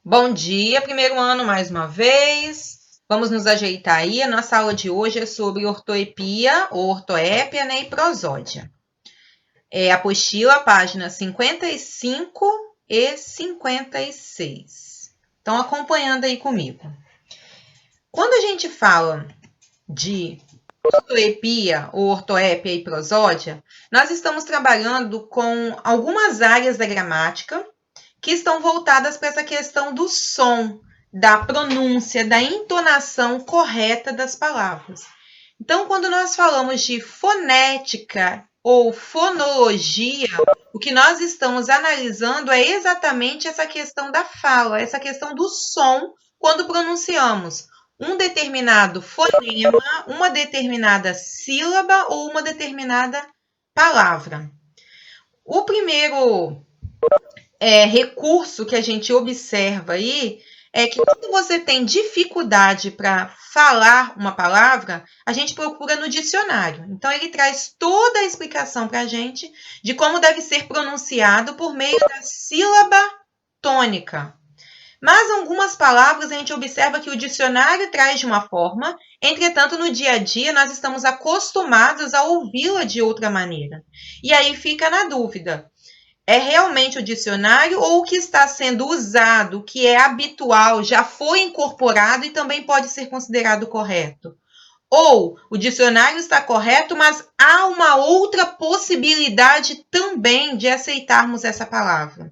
Bom dia, primeiro ano mais uma vez. Vamos nos ajeitar aí. A nossa aula de hoje é sobre ortoepia, ou ortoépia, né, e prosódia. É a apostila, páginas 55 e 56. Estão acompanhando aí comigo. Quando a gente fala de ortoepia, ou ortoépia e prosódia, nós estamos trabalhando com algumas áreas da gramática que estão voltadas para essa questão do som, da pronúncia, da entonação correta das palavras. Então, quando nós falamos de fonética ou fonologia, o que nós estamos analisando é exatamente essa questão da fala, essa questão do som quando pronunciamos um determinado fonema, uma determinada sílaba ou uma determinada palavra. O primeiro recurso que a gente observa aí é que quando você tem dificuldade para falar uma palavra, a gente procura no dicionário. Então, ele traz toda a explicação para a gente de como deve ser pronunciado por meio da sílaba tônica. Mas algumas palavras a gente observa que o dicionário traz de uma forma, entretanto, no dia a dia nós estamos acostumados a ouvi-la de outra maneira. E aí fica na dúvida. É realmente o dicionário ou o que está sendo usado, o que é habitual, já foi incorporado e também pode ser considerado correto? Ou o dicionário está correto, mas há uma outra possibilidade também de aceitarmos essa palavra.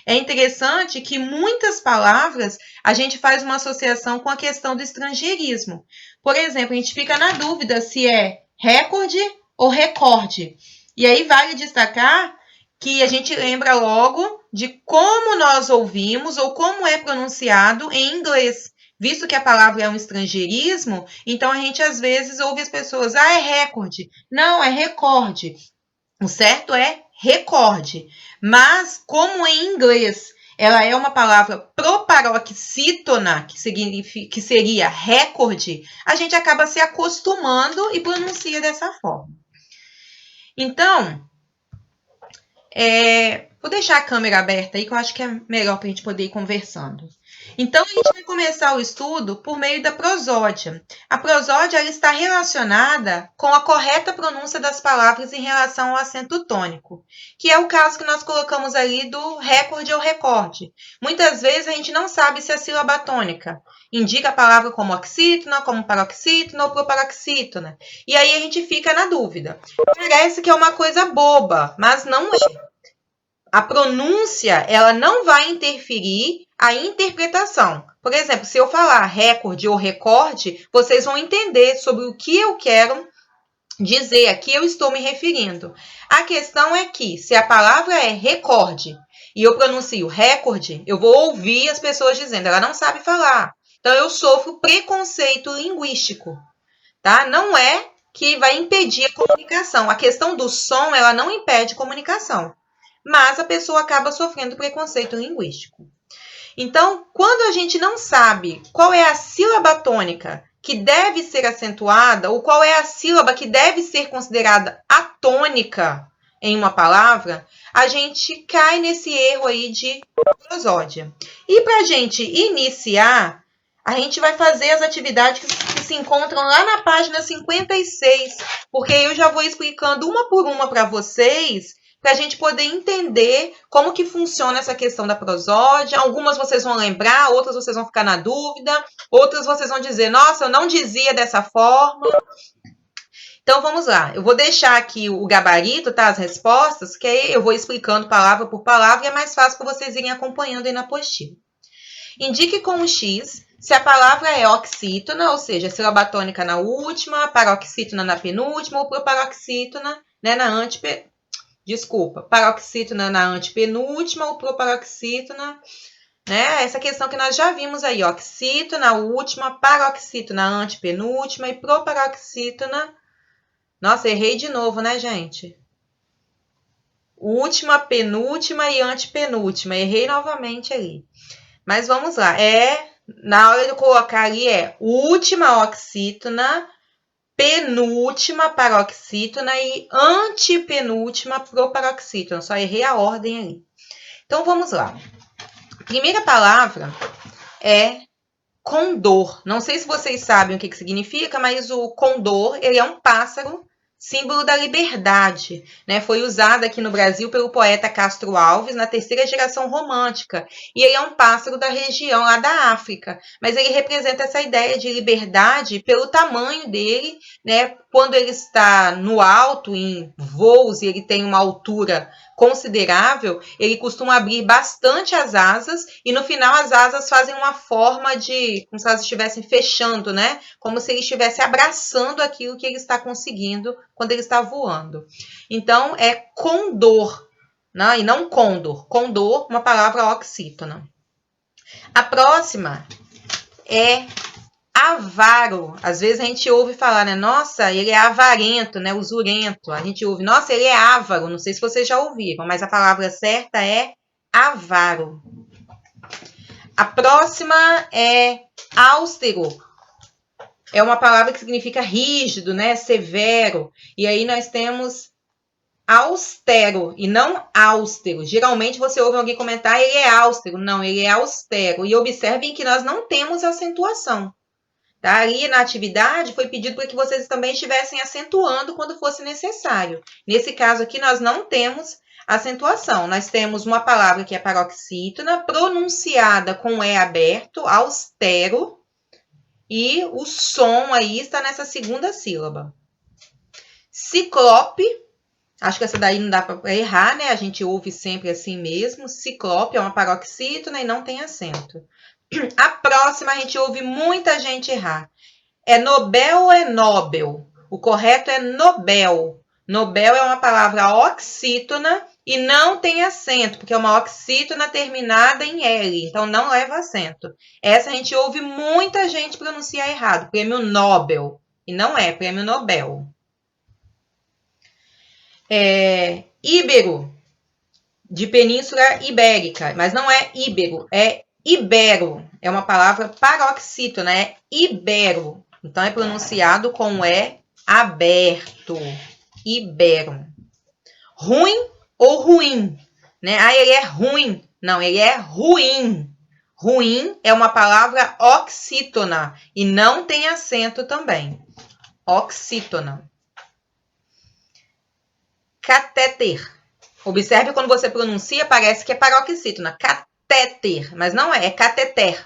É interessante que muitas palavras a gente faz uma associação com a questão do estrangeirismo. Por exemplo, a gente fica na dúvida se é recorde ou recorde. E aí vale destacar que a gente lembra logo de como nós ouvimos ou como é pronunciado em inglês. Visto que a palavra é um estrangeirismo, então a gente às vezes ouve as pessoas, é recorde. Não, é recorde. O certo é recorde. Mas, como em inglês ela é uma palavra proparoxítona, que seria recorde, a gente acaba se acostumando e pronuncia dessa forma. Então, vou deixar a câmera aberta aí, que eu acho que é melhor para a gente poder ir conversando. Então, a gente vai começar o estudo por meio da prosódia. A prosódia ela está relacionada com a correta pronúncia das palavras em relação ao acento tônico, que é o caso que nós colocamos ali do recorde ou recorde. Muitas vezes a gente não sabe se a sílaba tônica indica a palavra como oxítona, como paroxítona ou proparoxítona. E aí a gente fica na dúvida. Parece que é uma coisa boba, mas não é. A pronúncia, ela não vai interferir a interpretação. Por exemplo, se eu falar recorde ou recorde, vocês vão entender sobre o que eu quero dizer, a que eu estou me referindo. A questão é que, se a palavra é recorde e eu pronuncio recorde, eu vou ouvir as pessoas dizendo, ela não sabe falar. Então, eu sofro preconceito linguístico, tá? Não é que vai impedir a comunicação. A questão do som, ela não impede comunicação, mas a pessoa acaba sofrendo preconceito linguístico. Então, quando a gente não sabe qual é a sílaba tônica que deve ser acentuada, ou qual é a sílaba que deve ser considerada atônica em uma palavra, a gente cai nesse erro aí de prosódia. E para a gente iniciar, a gente vai fazer as atividades que se encontram lá na página 56, porque eu já vou explicando uma por uma para vocês, para a gente poder entender como que funciona essa questão da prosódia. Algumas vocês vão lembrar, outras vocês vão ficar na dúvida, outras vocês vão dizer, nossa, eu não dizia dessa forma. Então, vamos lá. Eu vou deixar aqui o gabarito, tá? As respostas, que aí eu vou explicando palavra por palavra e é mais fácil para vocês irem acompanhando aí na apostila. Indique com um X se a palavra é oxítona, ou seja, sílaba tônica na última, paroxítona na penúltima ou proparoxítona, né, na antepenúltima. Desculpa, paroxítona na antepenúltima ou proparoxítona, né? Essa questão que nós já vimos aí, oxítona na última, paroxítona na antepenúltima e proparoxítona. Nossa, errei de novo, né, gente? Última, penúltima e antepenúltima. Errei novamente ali. Mas vamos lá. Na hora de eu colocar ali última oxítona, penúltima paroxítona e antepenúltima proparoxítona. Só errei a ordem ali. Então, vamos lá. Primeira palavra é condor. Não sei se vocês sabem o que significa, mas o condor, ele é um pássaro, símbolo da liberdade, né? Foi usado aqui no Brasil pelo poeta Castro Alves na terceira geração romântica. E ele é um pássaro da região lá da África, mas ele representa essa ideia de liberdade pelo tamanho dele, né? Quando ele está no alto, em voos, e ele tem uma altura considerável, ele costuma abrir bastante as asas e no final as asas fazem uma forma de, como se elas estivessem fechando, né? Como se ele estivesse abraçando aquilo que ele está conseguindo quando ele está voando. Então, é condor, né? E não condor. Condor, uma palavra oxítona. A próxima é avaro. Às vezes a gente ouve falar, né? Nossa, ele é avarento, né? Usurento. A gente ouve, nossa, ele é avaro. Não sei se vocês já ouviram, mas a palavra certa é avaro. A próxima é austero. É uma palavra que significa rígido, né? Severo. E aí nós temos austero e não austero. Geralmente você ouve alguém comentar, ele é austero. Não, ele é austero. E observem que nós não temos acentuação. Tá? Ali na atividade foi pedido para que vocês também estivessem acentuando quando fosse necessário. Nesse caso aqui, nós não temos acentuação. Nós temos uma palavra que é paroxítona, pronunciada com E aberto, austero, e o som aí está nessa segunda sílaba. Ciclope, acho que essa daí não dá para errar, né? A gente ouve sempre assim mesmo. Ciclope é uma paroxítona e não tem acento. A próxima a gente ouve muita gente errar. É Nobel ou é Nobel? O correto é Nobel. Nobel é uma palavra oxítona e não tem acento, porque é uma oxítona terminada em L, então não leva acento. Essa a gente ouve muita gente pronunciar errado, prêmio Nobel, e não é prêmio Nobel. Íbero, de Península Ibérica, mas não é íbero, é ibero. É uma palavra paroxítona, é ibero. Então, é pronunciado com E aberto. Ibero. Ruim ou ruim? Né? Ah, ele é ruim. Não, ele é ruim. Ruim é uma palavra oxítona e não tem acento também. Oxítona. Catéter. Observe quando você pronuncia, parece que é paroxítona. Catéter, mas não é, é cateter.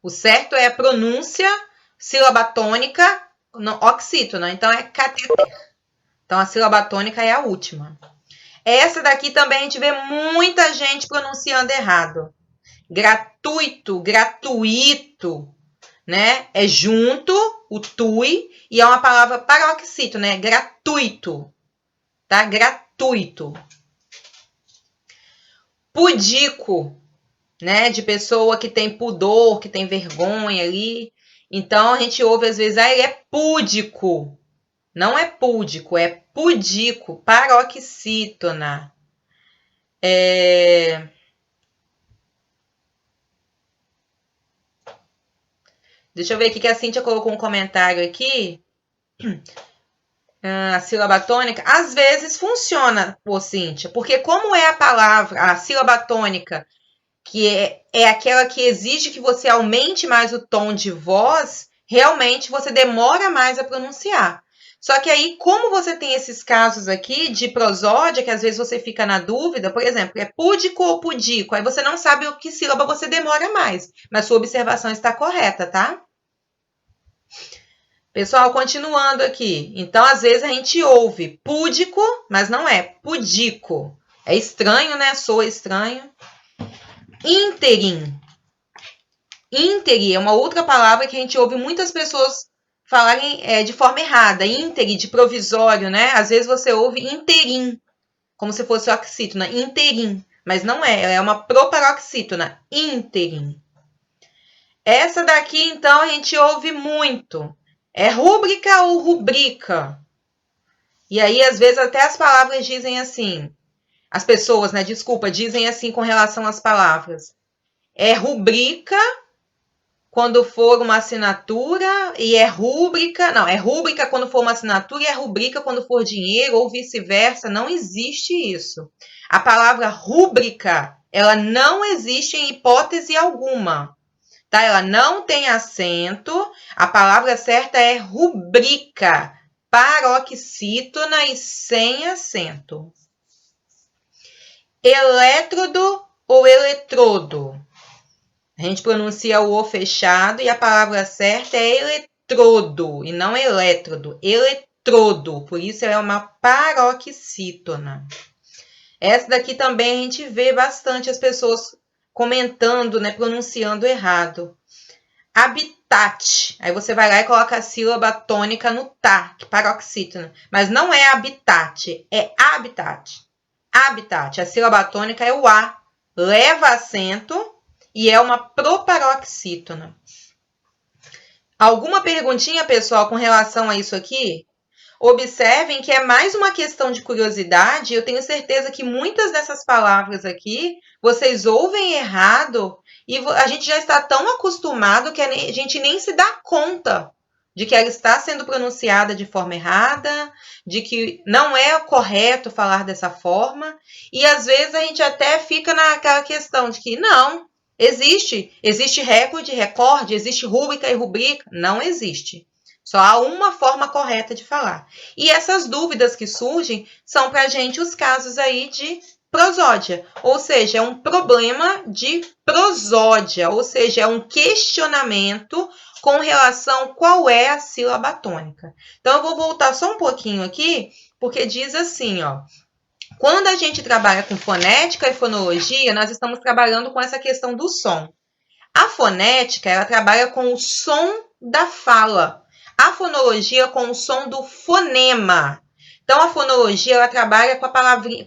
O certo é a pronúncia sílaba tônica oxítona, então é cateter. Então a sílaba tônica é a última. Essa daqui também a gente vê muita gente pronunciando errado. Gratuito, gratuito, né? É junto, o tui, e é uma palavra paroxítona, né? Gratuito, tá? Gratuito. Pudico, né? De pessoa que tem pudor, que tem vergonha ali. Então, a gente ouve às vezes, ele é púdico. Não é púdico, é pudico, paroxítona. Deixa eu ver aqui que a Cíntia colocou um comentário aqui. A sílaba tônica, às vezes funciona, Cíntia, porque como é a palavra, a sílaba tônica, que é aquela que exige que você aumente mais o tom de voz, realmente você demora mais a pronunciar. Só que aí, como você tem esses casos aqui de prosódia, que às vezes você fica na dúvida, por exemplo, é púdico ou pudico, aí você não sabe o que sílaba você demora mais, mas sua observação está correta, tá? Pessoal, continuando aqui. Então, às vezes a gente ouve púdico, mas não é pudico. É estranho, né? Soa estranho. Ínterim. Íntegre é uma outra palavra que a gente ouve muitas pessoas falarem de forma errada. Íntegre, de provisório, né? Às vezes você ouve interim, como se fosse oxítona. Interim, mas não é. Ela é uma proparoxítona. Interim. Essa daqui, então, a gente ouve muito. É rúbrica ou rubrica? E aí, às vezes, até as palavras dizem assim. As pessoas, né? Desculpa, dizem assim com relação às palavras. É rubrica quando for uma assinatura e é rúbrica. Não, é rúbrica quando for uma assinatura e é rubrica quando for dinheiro ou vice-versa. Não existe isso. A palavra rúbrica, ela não existe em hipótese alguma. tá? Ela não tem acento. A palavra certa é rubrica, paroxítona e sem acento. Elétrodo ou eletrodo? A gente pronuncia o O fechado e a palavra certa é eletrodo e não elétrodo. Eletrodo, por isso ela é uma paroxítona. Essa daqui também a gente vê bastante as pessoas comentando, né, pronunciando errado. Habitat. Aí você vai lá e coloca a sílaba tônica no tá, que paroxítona. Mas não é habitat, é habitat. Habitat. A sílaba tônica é o A. Leva acento e é uma proparoxítona. Alguma perguntinha, pessoal, com relação a isso aqui? Observem que é mais uma questão de curiosidade. Eu tenho certeza que muitas dessas palavras aqui vocês ouvem errado e a gente já está tão acostumado que a gente nem se dá conta de que ela está sendo pronunciada de forma errada, de que não é correto falar dessa forma. E às vezes a gente até fica naquela questão de que não, existe recorde, recorde, existe rúbrica e rubrica. Não existe. Só há uma forma correta de falar. E essas dúvidas que surgem são para a gente os casos aí de prosódia, ou seja, é um problema de prosódia, ou seja, é um questionamento com relação a qual é a sílaba tônica. Então, eu vou voltar só um pouquinho aqui, porque diz assim, ó. Quando a gente trabalha com fonética e fonologia, nós estamos trabalhando com essa questão do som. A fonética, ela trabalha com o som da fala. A fonologia com o som do fonema. Então, a fonologia, ela trabalha com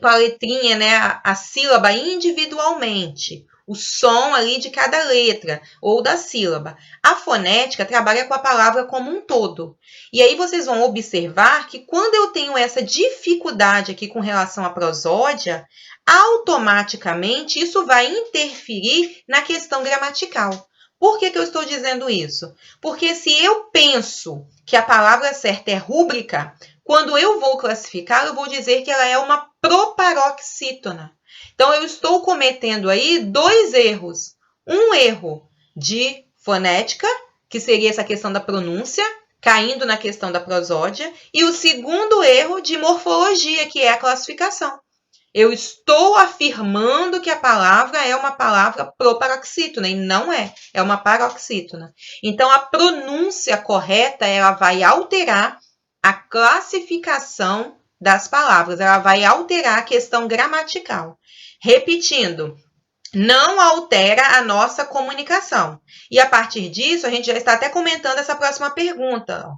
a letrinha, né, a sílaba individualmente. O som ali de cada letra ou da sílaba. A fonética trabalha com a palavra como um todo. E aí vocês vão observar que quando eu tenho essa dificuldade aqui com relação à prosódia, automaticamente isso vai interferir na questão gramatical. Por que eu estou dizendo isso? Porque se eu penso que a palavra certa é rúbrica, quando eu vou classificar, eu vou dizer que ela é uma proparoxítona. Então, eu estou cometendo aí dois erros. Um erro de fonética, que seria essa questão da pronúncia, caindo na questão da prosódia, e o segundo erro de morfologia, que é a classificação. Eu estou afirmando que a palavra é uma palavra proparoxítona, e não é. É uma paroxítona. Então, a pronúncia correta, ela vai alterar a classificação das palavras. Ela vai alterar a questão gramatical. Repetindo, não altera a nossa comunicação. E a partir disso, a gente já está até comentando essa próxima pergunta.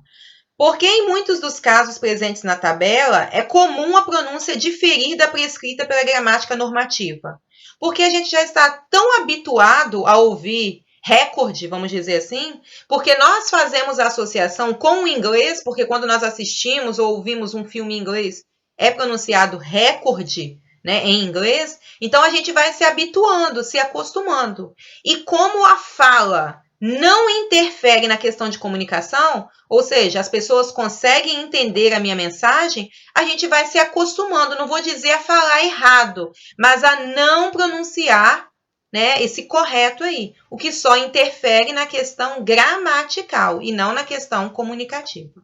Porque em muitos dos casos presentes na tabela, é comum a pronúncia diferir da prescrita pela gramática normativa. Porque a gente já está tão habituado a ouvir recorde, vamos dizer assim, porque nós fazemos a associação com o inglês, porque quando nós assistimos ou ouvimos um filme em inglês, é pronunciado recorde, né, em inglês, então a gente vai se habituando, se acostumando. E como a fala não interfere na questão de comunicação, ou seja, as pessoas conseguem entender a minha mensagem, a gente vai se acostumando, não vou dizer a falar errado, mas a não pronunciar, né, esse correto aí, o que só interfere na questão gramatical e não na questão comunicativa.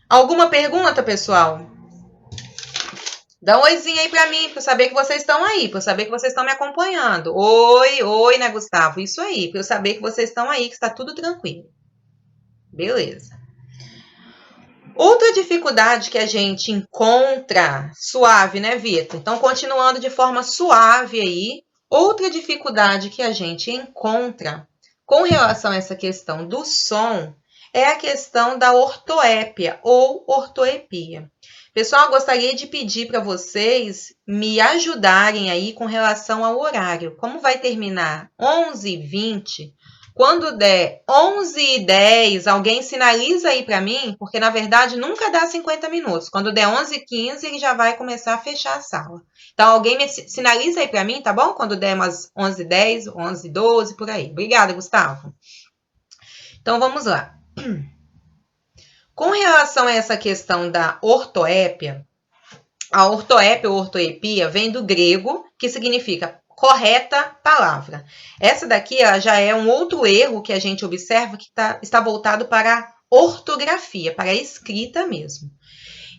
Alguma pergunta, pessoal? Dá um oizinho aí para mim, para eu saber que vocês estão aí, para eu saber que vocês estão me acompanhando. Oi, né, Gustavo? Isso aí, para eu saber que vocês estão aí, que está tudo tranquilo. Beleza. Outra dificuldade que a gente encontra, suave, né, Vitor? Então, continuando de forma suave aí, outra dificuldade que a gente encontra com relação a essa questão do som é a questão da ortoépia ou ortoepia. Pessoal, eu gostaria de pedir para vocês me ajudarem aí com relação ao horário. Como vai terminar 11h20, quando der 11h10, alguém sinaliza aí para mim, porque na verdade nunca dá 50 minutos. Quando der 11h15, ele já vai começar a fechar a sala. Então, alguém me sinaliza aí para mim, tá bom? Quando der umas 11h10, 11h12, por aí. Obrigada, Gustavo. Então, vamos lá. Com relação a essa questão da ortoépia, a ortoépia ou ortoepia vem do grego, que significa correta palavra. Essa daqui ela já é um outro erro que a gente observa que está voltado para a ortografia, para a escrita mesmo.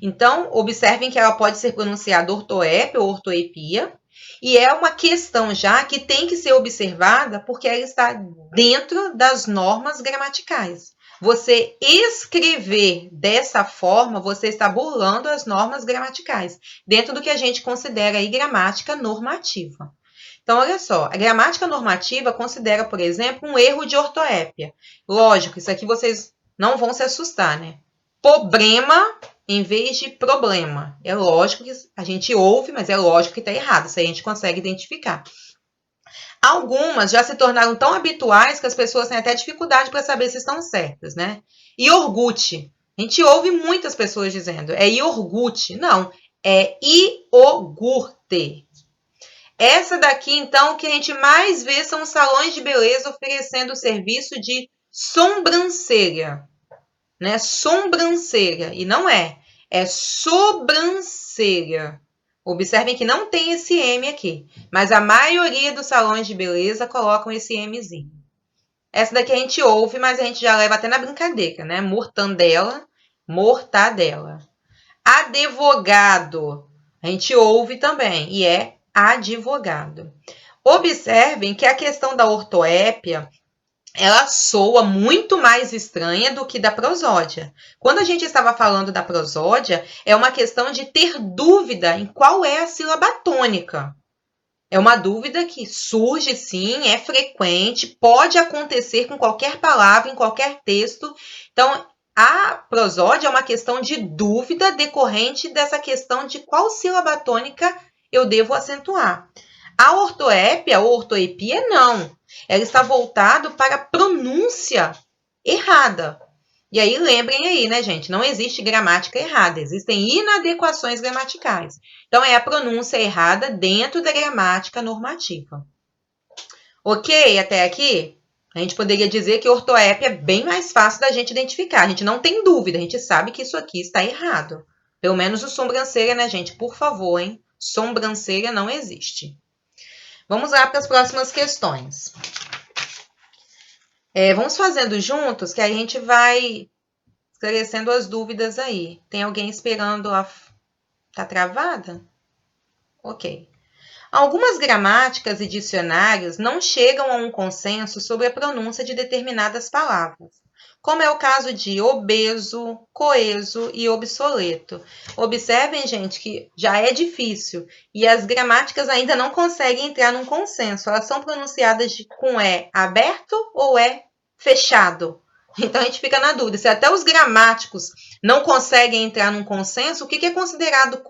Então, observem que ela pode ser pronunciada ortoep ou ortoepia, e é uma questão já que tem que ser observada porque ela está dentro das normas gramaticais. Você escrever dessa forma, você está burlando as normas gramaticais, dentro do que a gente considera aí gramática normativa. Então, olha só, a gramática normativa considera, por exemplo, um erro de ortoépia. Lógico, isso aqui vocês não vão se assustar, né? Problema em vez de problema. É lógico que a gente ouve, mas é lógico que está errado. Isso aí a gente consegue identificar. Algumas já se tornaram tão habituais que as pessoas têm até dificuldade para saber se estão certas, né? Iogurte. A gente ouve muitas pessoas dizendo, é iogurte. Não, é iogurte. Essa daqui, então, o que a gente mais vê são os salões de beleza oferecendo o serviço de sobrancelha, né? Sobrancelha, e não é sobrancelha. Observem que não tem esse M aqui, mas a maioria dos salões de beleza colocam esse Mzinho. Essa daqui a gente ouve, mas a gente já leva até na brincadeira, né? Mortandela, mortadela. Advogado, a gente ouve também, e é advogado. Observem que a questão da ortoépia, ela soa muito mais estranha do que da prosódia. Quando a gente estava falando da prosódia, é uma questão de ter dúvida em qual é a sílaba tônica. É uma dúvida que surge, sim, é frequente, pode acontecer com qualquer palavra, em qualquer texto. Então, a prosódia é uma questão de dúvida decorrente dessa questão de qual sílaba tônica eu devo acentuar. A ortoépia ou ortoepia, não. Ela está voltada para a pronúncia errada. E aí, lembrem aí, né, gente? Não existe gramática errada, existem inadequações gramaticais. Então, é a pronúncia errada dentro da gramática normativa. Ok? Até aqui? A gente poderia dizer que ortoépia é bem mais fácil da gente identificar. A gente não tem dúvida, a gente sabe que isso aqui está errado. Pelo menos o sobrancelha, né, gente? Por favor, hein? Sobrancelha não existe. Vamos lá para as próximas questões. Vamos fazendo juntos, que a gente vai esclarecendo as dúvidas aí. Tem alguém esperando a... Tá travada? Ok. Algumas gramáticas e dicionários não chegam a um consenso sobre a pronúncia de determinadas palavras, como é o caso de obeso, coeso e obsoleto. Observem, gente, que já é difícil e as gramáticas ainda não conseguem entrar num consenso. Elas são pronunciadas com E aberto ou E fechado. Então, a gente fica na dúvida. Se até os gramáticos não conseguem entrar num consenso, o que é considerado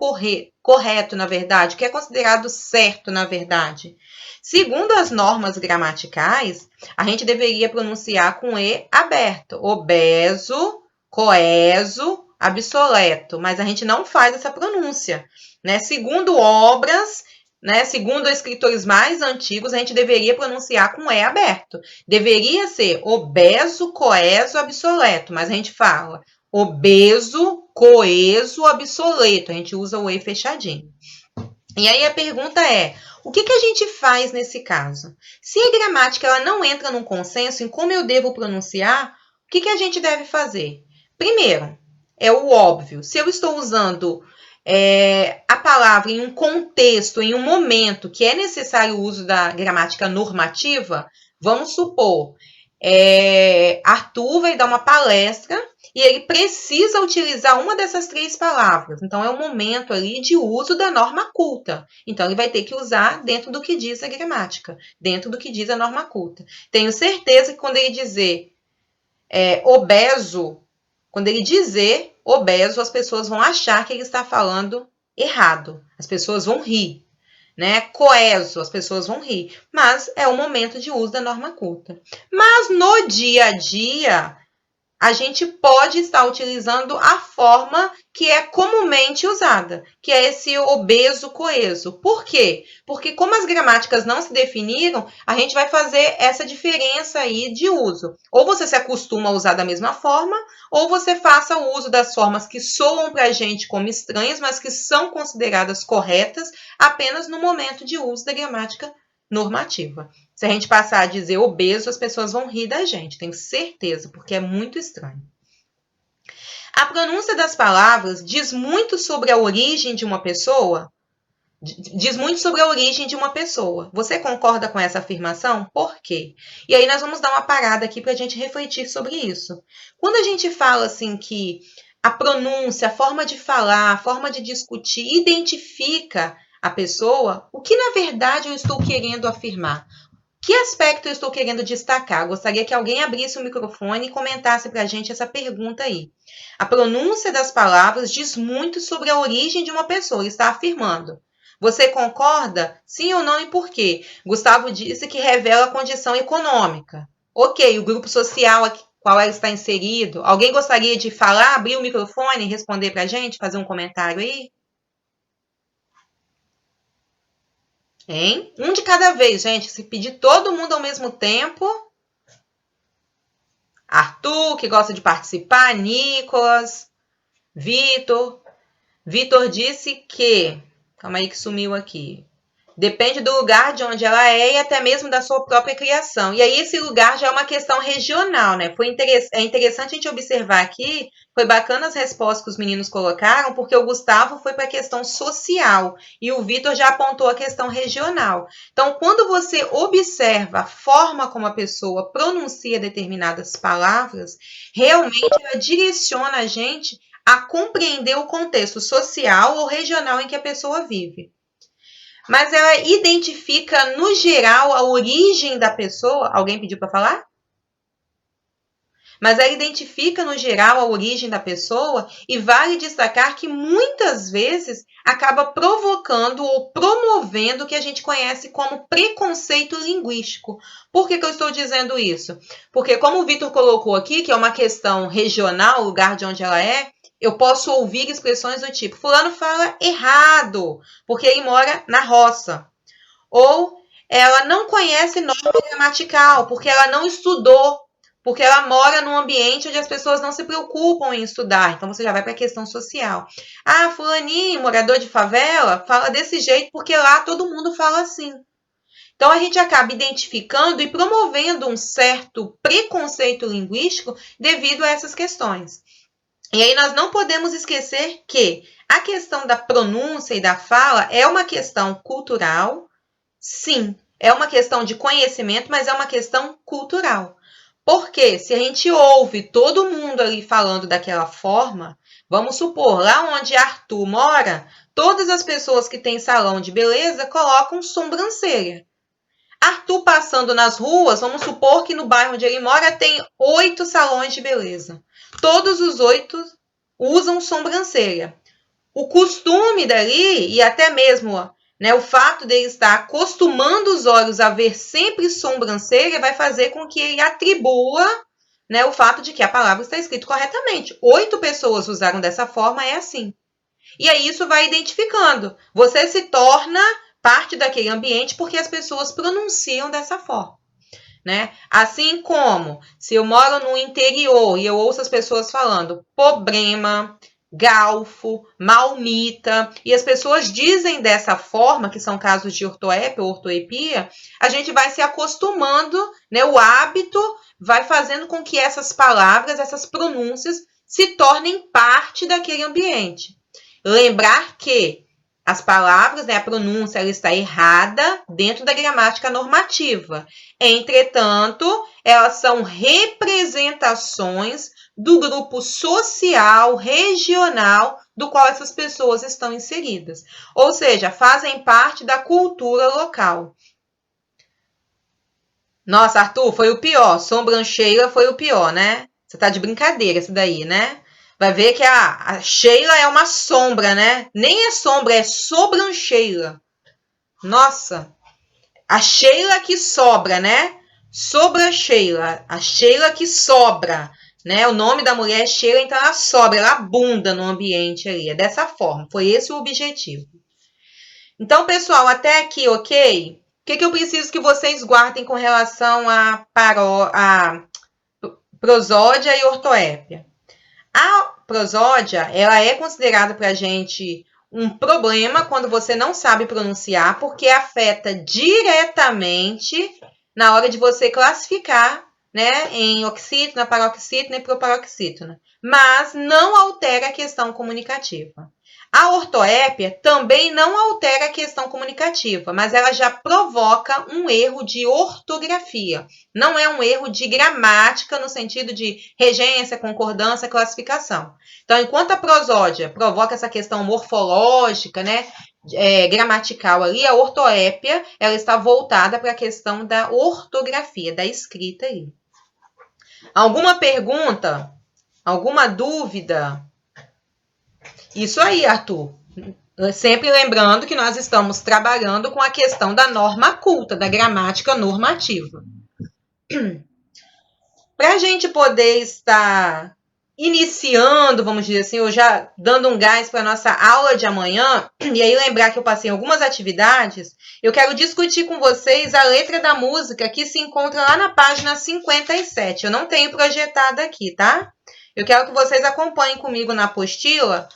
correto, na verdade? O que é considerado certo, na verdade? Segundo as normas gramaticais, a gente deveria pronunciar com E aberto. Obeso, coeso, obsoleto. Mas a gente não faz essa pronúncia, né? Segundo obras, né? Segundo escritores mais antigos, a gente deveria pronunciar com E aberto. Deveria ser obeso, coeso, obsoleto. Mas a gente fala obeso, coeso, obsoleto. A gente usa o E fechadinho. E aí a pergunta é, o que a gente faz nesse caso? Se a gramática ela não entra num consenso em como eu devo pronunciar, o que a gente deve fazer? Primeiro, é o óbvio. Se eu estou usando a palavra em um contexto, em um momento que é necessário o uso da gramática normativa, vamos supor, Arthur vai dar uma palestra e ele precisa utilizar uma dessas 3 palavras. Então, é o momento ali de uso da norma culta. Então, ele vai ter que usar dentro do que diz a gramática, dentro do que diz a norma culta. Tenho certeza que quando ele dizer obeso, quando ele dizer obeso, as pessoas vão achar que ele está falando errado. As pessoas vão rir. Né? Coeso, as pessoas vão rir. Mas é o momento de uso da norma culta. Mas no dia a dia, a gente pode estar utilizando a forma que é comumente usada, que é esse obeso coeso. Por quê? Porque como as gramáticas não se definiram, a gente vai fazer essa diferença aí de uso. Ou você se acostuma a usar da mesma forma, ou você faça o uso das formas que soam para a gente como estranhas, mas que são consideradas corretas apenas no momento de uso da gramática normativa. Se a gente passar a dizer obeso, as pessoas vão rir da gente, tenho certeza, porque é muito estranho. A pronúncia das palavras diz muito sobre a origem de uma pessoa? Diz muito sobre a origem de uma pessoa. Você concorda com essa afirmação? Por quê? E aí nós vamos dar uma parada aqui para a gente refletir sobre isso. Quando a gente fala assim que a pronúncia, a forma de falar, a forma de discutir identifica a pessoa, o que na verdade eu estou querendo afirmar? Que aspecto eu estou querendo destacar? Gostaria que alguém abrisse o microfone e comentasse para a gente essa pergunta aí. A pronúncia das palavras diz muito sobre a origem de uma pessoa, ele está afirmando. Você concorda? Sim ou não e por quê? Gustavo disse que revela a condição econômica. Ok, o grupo social qual ela está inserido. Alguém gostaria de falar, abrir o microfone e responder para a gente, fazer um comentário aí? Hein? Um de cada vez, gente. Se pedir todo mundo ao mesmo tempo. Arthur, que gosta de participar. Nicolas. Vitor. Vitor disse que... Calma aí que sumiu aqui. Depende do lugar de onde ela é e até mesmo da sua própria criação. E aí esse lugar já é uma questão regional, né? É interessante a gente observar aqui, foi bacana as respostas que os meninos colocaram, porque o Gustavo foi para a questão social e o Vitor já apontou a questão regional. Então, quando você observa a forma como a pessoa pronuncia determinadas palavras, realmente ela direciona a gente a compreender o contexto social ou regional em que a pessoa vive. Mas ela identifica, no geral, a origem da pessoa. Alguém pediu para falar? Mas ela identifica, no geral, a origem da pessoa e vale destacar que, muitas vezes, acaba provocando ou promovendo o que a gente conhece como preconceito linguístico. Por que eu estou dizendo isso? Porque, como o Vitor colocou aqui, que é uma questão regional, o lugar de onde ela é, eu posso ouvir expressões do tipo, fulano fala errado, porque ele mora na roça. Ou ela não conhece norma gramatical, porque ela não estudou, porque ela mora num ambiente onde as pessoas não se preocupam em estudar. Então, você já vai para a questão social. Ah, fulaninho, morador de favela, fala desse jeito porque lá todo mundo fala assim. Então, a gente acaba identificando e promovendo um certo preconceito linguístico devido a essas questões. E aí nós não podemos esquecer que a questão da pronúncia e da fala é uma questão cultural, sim, é uma questão de conhecimento, mas é uma questão cultural. Porque se a gente ouve todo mundo ali falando daquela forma, vamos supor, lá onde Arthur mora, todas as pessoas que têm salão de beleza colocam sobrancelha. Arthur passando nas ruas, vamos supor que no bairro onde ele mora tem 8 salões de beleza. Todos os 8 usam sobrancelha. O costume dali, e até mesmo o fato dele estar acostumando os olhos a ver sempre sobrancelha, vai fazer com que ele atribua o fato de que a palavra está escrita corretamente. 8 pessoas usaram dessa forma, é assim. E aí isso vai identificando. Você se torna parte daquele ambiente porque as pessoas pronunciam dessa forma. Assim como, se eu moro no interior e eu ouço as pessoas falando problema, galfo, malmita, e as pessoas dizem dessa forma, que são casos de ortoépia ou ortoepia, a gente vai se acostumando, o hábito vai fazendo com que essas palavras, essas pronúncias, se tornem parte daquele ambiente. Lembrar que as palavras, a pronúncia, ela está errada dentro da gramática normativa. Entretanto, elas são representações do grupo social, regional, do qual essas pessoas estão inseridas. Ou seja, fazem parte da cultura local. Nossa, Arthur, foi o pior. Sobrancelha foi o pior, né? Você tá de brincadeira isso daí, né? Vai ver que a Sheila é uma sombra, né? Nem é sombra, é sobrancelha. Nossa, a Sheila que sobra, né? Sobrancelha, a Sheila que sobra, né? O nome da mulher é Sheila, então ela sobra, ela abunda no ambiente ali. É dessa forma, foi esse o objetivo. Então, pessoal, até aqui, ok? O que eu preciso que vocês guardem com relação a prosódia e ortoépia? A prosódia, ela é considerada para a gente um problema quando você não sabe pronunciar, porque afeta diretamente na hora de você classificar, né, em oxítona, paroxítona e proparoxítona, mas não altera a questão comunicativa. A ortoépia também não altera a questão comunicativa, mas ela já provoca um erro de ortografia. Não é um erro de gramática no sentido de regência, concordância, classificação. Então, enquanto a prosódia provoca essa questão morfológica, né, gramatical ali, a ortoépia ela está voltada para a questão da ortografia, da escrita aí. Alguma pergunta? Alguma dúvida? Isso aí, Arthur. Sempre lembrando que nós estamos trabalhando com a questão da norma culta, da gramática normativa. Para a gente poder estar iniciando, vamos dizer assim, ou já dando um gás para a nossa aula de amanhã, e aí lembrar que eu passei algumas atividades, eu quero discutir com vocês a letra da música que se encontra lá na página 57. Eu não tenho projetado aqui, tá? Eu quero que vocês acompanhem comigo na apostila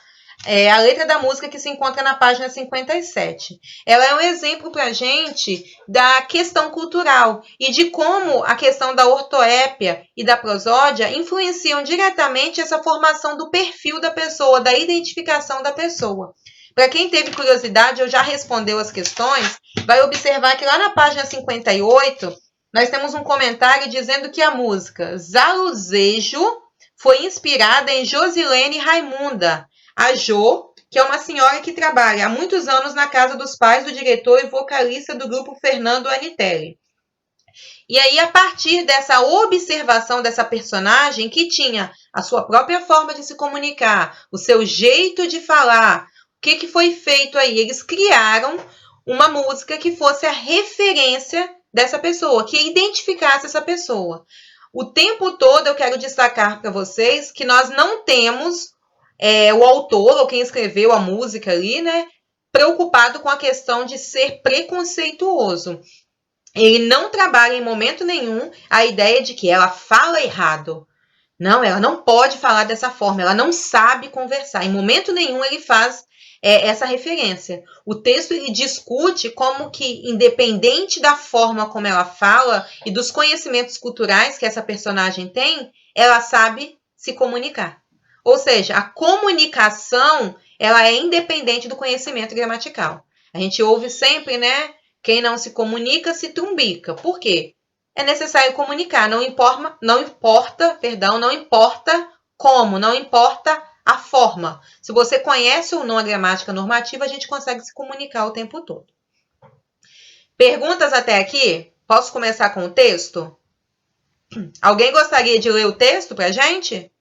a letra da música que se encontra na página 57. Ela é um exemplo para a gente da questão cultural e de como a questão da ortoépia e da prosódia influenciam diretamente essa formação do perfil da pessoa, da identificação da pessoa. Para quem teve curiosidade, eu já respondeu as questões, vai observar que lá na página 58, nós temos um comentário dizendo que a música Zaluzejo foi inspirada em Josilene Raimunda, a Jo, que é uma senhora que trabalha há muitos anos na casa dos pais do diretor e vocalista do grupo Fernando Anitelli. E aí, a partir dessa observação dessa personagem, que tinha a sua própria forma de se comunicar, o seu jeito de falar, o que foi feito aí? Eles criaram uma música que fosse a referência dessa pessoa, que identificasse essa pessoa. O tempo todo eu quero destacar para vocês que nós não temos o autor, ou quem escreveu a música ali, né, preocupado com a questão de ser preconceituoso. Ele não trabalha em momento nenhum a ideia de que ela fala errado. Não, ela não pode falar dessa forma, ela não sabe conversar. Em momento nenhum ele faz essa referência. O texto ele discute como que, independente da forma como ela fala e dos conhecimentos culturais que essa personagem tem, ela sabe se comunicar. Ou seja, a comunicação ela é independente do conhecimento gramatical. A gente ouve sempre, né? Quem não se comunica se trumbica. Por quê? É necessário comunicar. Não importa como, não importa a forma. Se você conhece ou não a gramática normativa, a gente consegue se comunicar o tempo todo. Perguntas até aqui? Posso começar com o texto? Alguém gostaria de ler o texto para a gente?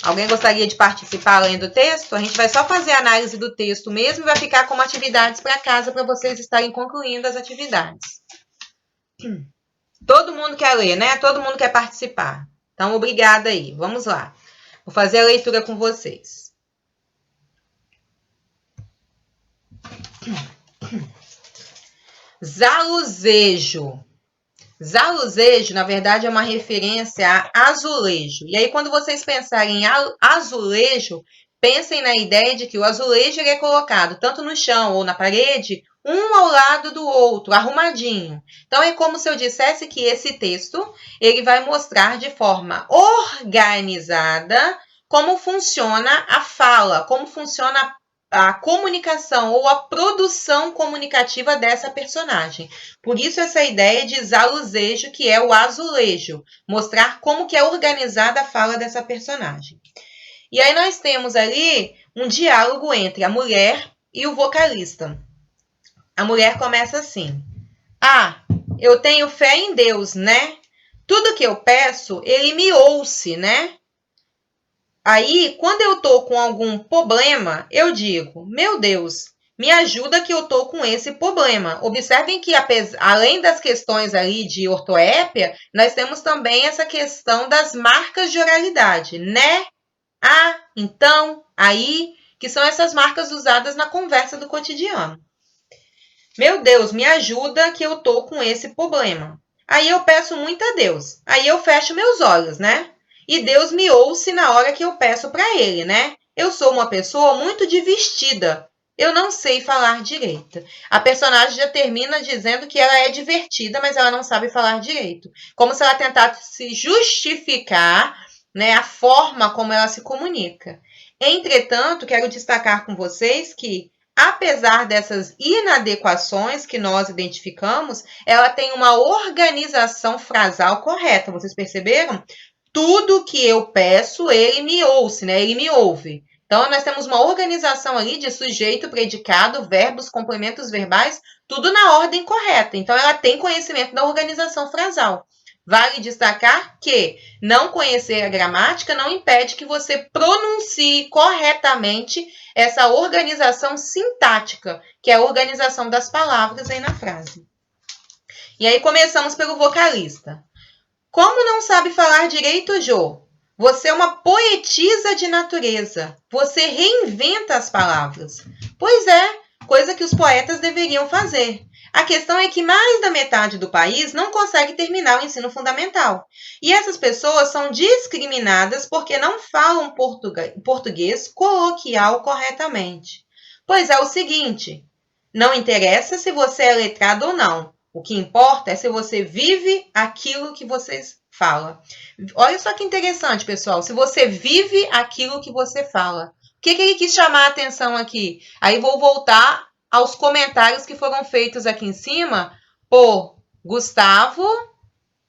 Alguém gostaria de participar além do texto? A gente vai só fazer a análise do texto mesmo e vai ficar como atividades para casa para vocês estarem concluindo as atividades. Todo mundo quer ler, né? Todo mundo quer participar. Então, obrigada aí. Vamos lá. Vou fazer a leitura com vocês. Zaluzejo. Zaluzejo, na verdade, é uma referência a azulejo. E aí, quando vocês pensarem em azulejo, pensem na ideia de que o azulejo ele é colocado tanto no chão ou na parede, um ao lado do outro, arrumadinho. Então, é como se eu dissesse que esse texto ele vai mostrar de forma organizada como funciona a fala, como funciona a comunicação ou a produção comunicativa dessa personagem. Por isso essa ideia de zaluzejo, que é o azulejo, mostrar como que é organizada a fala dessa personagem. E aí nós temos ali um diálogo entre a mulher e o vocalista. A mulher começa assim: "Ah, eu tenho fé em Deus, né? Tudo que eu peço, ele me ouça, né? Aí, quando eu tô com algum problema, eu digo, meu Deus, me ajuda que eu tô com esse problema." Observem que, além das questões ali de ortoépia, nós temos também essa questão das marcas de oralidade, né? Ah, então, aí, que são essas marcas usadas na conversa do cotidiano. Meu Deus, me ajuda que eu tô com esse problema. Aí eu peço muito a Deus. Aí eu fecho meus olhos, né? E Deus me ouça na hora que eu peço para ele, né? Eu sou uma pessoa muito divertida. Eu não sei falar direito. A personagem já termina dizendo que ela é divertida, mas ela não sabe falar direito. Como se ela tentasse justificar, né, a forma como ela se comunica. Entretanto, quero destacar com vocês que, apesar dessas inadequações que nós identificamos, ela tem uma organização frasal correta. Vocês perceberam? Tudo que eu peço, ele me ouve, né? Ele me ouve. Então, nós temos uma organização ali de sujeito, predicado, verbos, complementos verbais, tudo na ordem correta. Então, ela tem conhecimento da organização frasal. Vale destacar que não conhecer a gramática não impede que você pronuncie corretamente essa organização sintática, que é a organização das palavras aí na frase. E aí, começamos pelo vocalista. Como não sabe falar direito, Jô? Você é uma poetisa de natureza. Você reinventa as palavras. Pois é, coisa que os poetas deveriam fazer. A questão é que mais da metade do país não consegue terminar o ensino fundamental. E essas pessoas são discriminadas porque não falam português coloquial corretamente. Pois é o seguinte, não interessa se você é letrado ou não. O que importa é se você vive aquilo que você fala. Olha só que interessante, pessoal. Se você vive aquilo que você fala. O que ele quis chamar a atenção aqui? Aí vou voltar aos comentários que foram feitos aqui em cima por Gustavo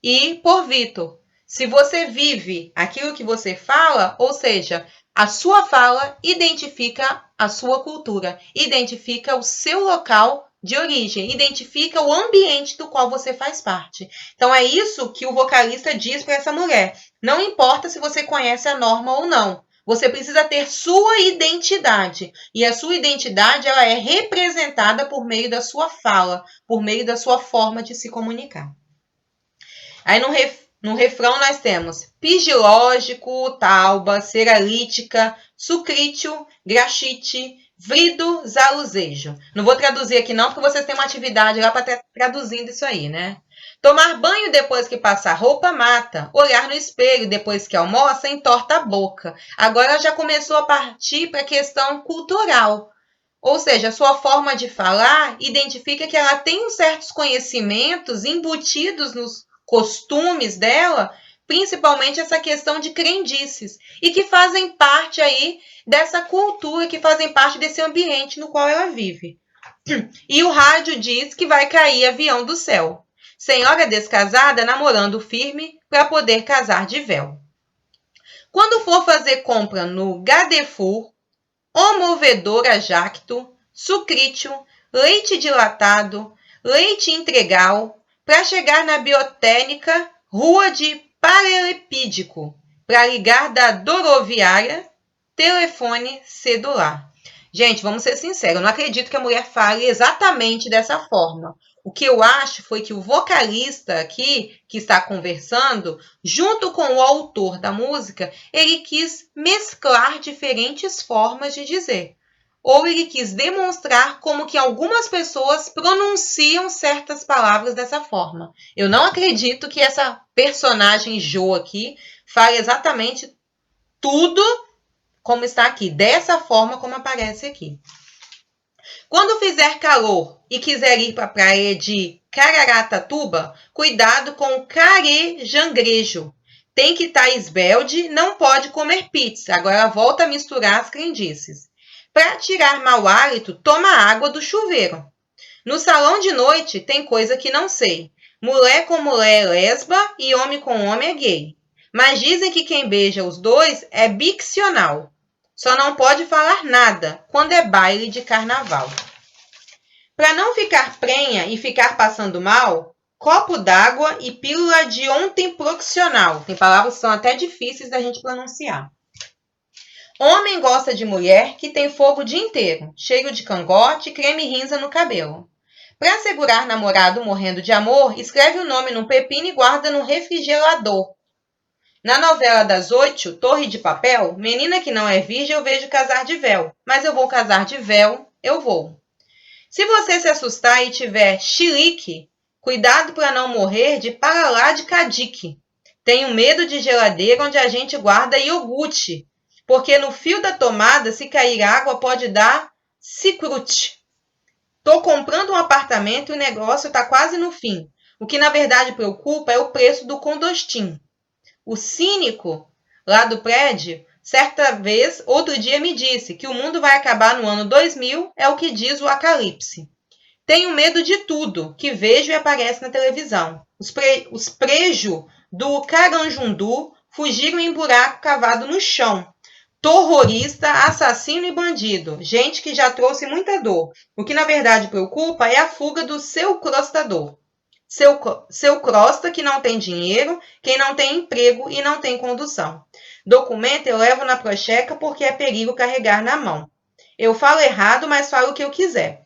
e por Vitor. Se você vive aquilo que você fala, ou seja, a sua fala identifica a sua cultura, identifica o seu local de origem, identifica o ambiente do qual você faz parte. Então, é isso que o vocalista diz para essa mulher. Não importa se você conhece a norma ou não. Você precisa ter sua identidade. E a sua identidade ela é representada por meio da sua fala, por meio da sua forma de se comunicar. Aí no refrão nós temos pigilógico, tauba, ceralítica, sucrítio, graxite, vrido, zaluzejo. Não vou traduzir aqui não, porque vocês têm uma atividade lá para estar traduzindo isso aí, né? Tomar banho depois que passa a roupa mata. Olhar no espelho depois que almoça entorta a boca. Agora já começou a partir para a questão cultural. Ou seja, a sua forma de falar identifica que ela tem certos conhecimentos embutidos nos costumes dela, principalmente essa questão de crendices, e que fazem parte aí dessa cultura, que fazem parte desse ambiente no qual ela vive. E o rádio diz que vai cair avião do céu. Senhora descasada namorando firme para poder casar de véu. Quando for fazer compra no Gadefur, movedora jacto, sucrítio, leite dilatado, leite integral, para chegar na biotécnica, rua de Paralelepídico, para ligar da Doroviária, telefone celular. Gente, vamos ser sinceros, eu não acredito que a mulher fale exatamente dessa forma. O que eu acho foi que o vocalista aqui, que está conversando, junto com o autor da música, ele quis mesclar diferentes formas de dizer. Ou ele quis demonstrar como que algumas pessoas pronunciam certas palavras dessa forma. Eu não acredito que essa personagem Jo aqui fale exatamente tudo como está aqui, dessa forma como aparece aqui. Quando fizer calor e quiser ir para a praia de Caraguatatuba, cuidado com o carejangrejo. Tem que estar esbelde, não pode comer pizza. Agora volta a misturar as crendices. Para tirar mau hálito, toma água do chuveiro. No salão de noite tem coisa que não sei. Mulher com mulher é lesba e homem com homem é gay. Mas dizem que quem beija os dois é biccional. Só não pode falar nada quando é baile de carnaval. Para não ficar prenha e ficar passando mal, copo d'água e pílula de ontem proxional. Tem palavras que são até difíceis da gente pronunciar. Homem gosta de mulher que tem fogo o dia inteiro, cheio de cangote e creme rinza no cabelo. Para segurar namorado morrendo de amor, escreve o nome num pepino e guarda no refrigerador. Na novela das 8, Torre de Papel, menina que não é virgem eu vejo casar de véu, mas eu vou casar de véu, eu vou. Se você se assustar e tiver chilique, cuidado para não morrer de paralá de cadique. Tenho medo de geladeira onde a gente guarda iogurte, porque no fio da tomada, se cair água, pode dar cicrute. Tô comprando um apartamento e o negócio está quase no fim. O que, na verdade, preocupa é o preço do condostim. O cínico lá do prédio, outro dia me disse que o mundo vai acabar no ano 2000, é o que diz o Apocalipse. Tenho medo de tudo que vejo e aparece na televisão. Os prejo do Caranjundu fugiram em buraco cavado no chão. Terrorista, assassino e bandido. Gente que já trouxe muita dor. O que na verdade preocupa é a fuga do seu crostador. Seu crosta que não tem dinheiro, quem não tem emprego e não tem condução. Documento eu levo na procheca porque é perigo carregar na mão. Eu falo errado, mas falo o que eu quiser.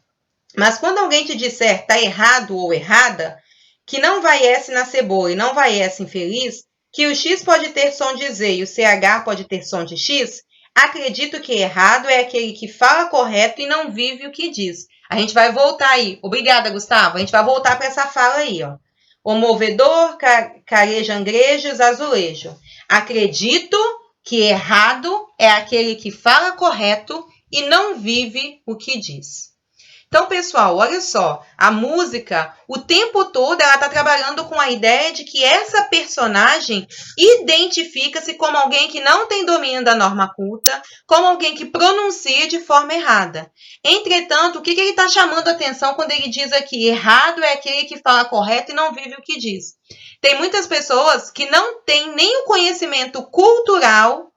Mas quando alguém te disser tá errado ou errada, que não vai S na cebola e não vai S infeliz, que o X pode ter som de Z e o CH pode ter som de X, acredito que errado é aquele que fala correto e não vive o que diz. A gente vai voltar aí. Obrigada, Gustavo. A gente vai voltar para essa fala aí, ó. O movedor, careja, angrejos, azulejo. Acredito que errado é aquele que fala correto e não vive o que diz. Então, pessoal, olha só, a música, o tempo todo, ela está trabalhando com a ideia de que essa personagem identifica-se como alguém que não tem domínio da norma culta, como alguém que pronuncia de forma errada. Entretanto, o que ele está chamando a atenção quando ele diz aqui, errado é aquele que fala correto e não vive o que diz? Tem muitas pessoas que não têm nem o conhecimento cultural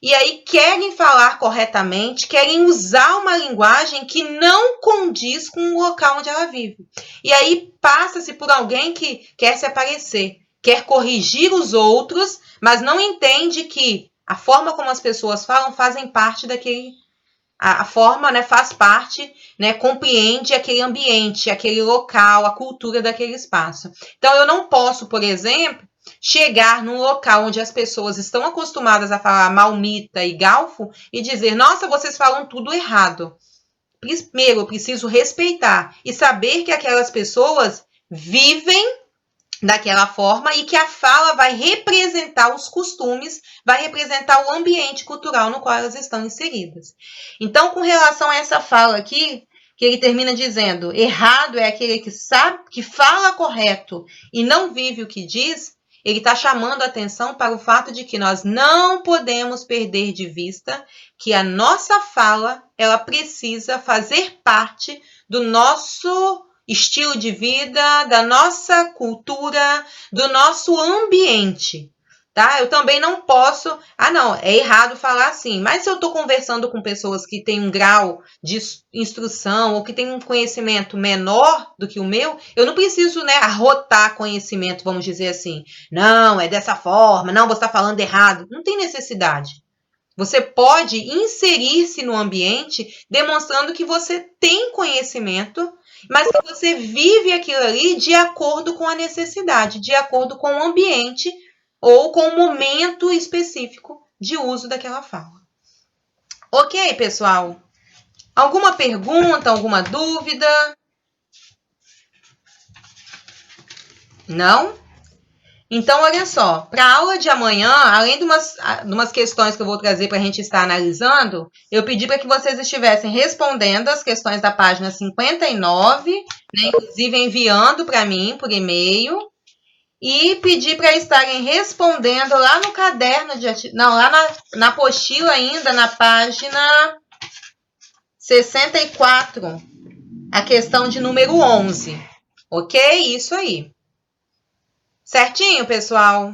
e aí querem falar corretamente, querem usar uma linguagem que não condiz com o local onde ela vive. E aí passa-se por alguém que quer se aparecer, quer corrigir os outros, mas não entende que a forma como as pessoas falam fazem parte daquele... A forma, né, faz parte, né, compreende aquele ambiente, aquele local, a cultura daquele espaço. Então, eu não posso, por exemplo, chegar num local onde as pessoas estão acostumadas a falar malmita e galfo e dizer, nossa, vocês falam tudo errado. Primeiro, eu preciso respeitar e saber que aquelas pessoas vivem daquela forma e que a fala vai representar os costumes, vai representar o ambiente cultural no qual elas estão inseridas. Então, com relação a essa fala aqui, que ele termina dizendo, errado é aquele que sabe, que fala correto e não vive o que diz, ele está chamando a atenção para o fato de que nós não podemos perder de vista que a nossa fala, ela precisa fazer parte do nosso estilo de vida, da nossa cultura, do nosso ambiente, tá? Eu também não posso... não, é errado falar assim. Mas se eu estou conversando com pessoas que têm um grau de instrução ou que têm um conhecimento menor do que o meu, eu não preciso, né, arrotar conhecimento, vamos dizer assim. Não, é dessa forma. Não, você está falando errado. Não tem necessidade. Você pode inserir-se no ambiente demonstrando que você tem conhecimento, mas que você vive aquilo ali de acordo com a necessidade, de acordo com o ambiente ou com o momento específico de uso daquela fala. Ok, pessoal? Alguma pergunta, alguma dúvida? Não? Então, olha só, para a aula de amanhã, além de umas questões que eu vou trazer para a gente estar analisando, eu pedi para que vocês estivessem respondendo as questões da página 59, né, inclusive enviando para mim por e-mail, e pedi para estarem respondendo lá no caderno de... Não, lá na apostila ainda, na página 64, a questão de número 11. Ok? Isso aí. Certinho, pessoal?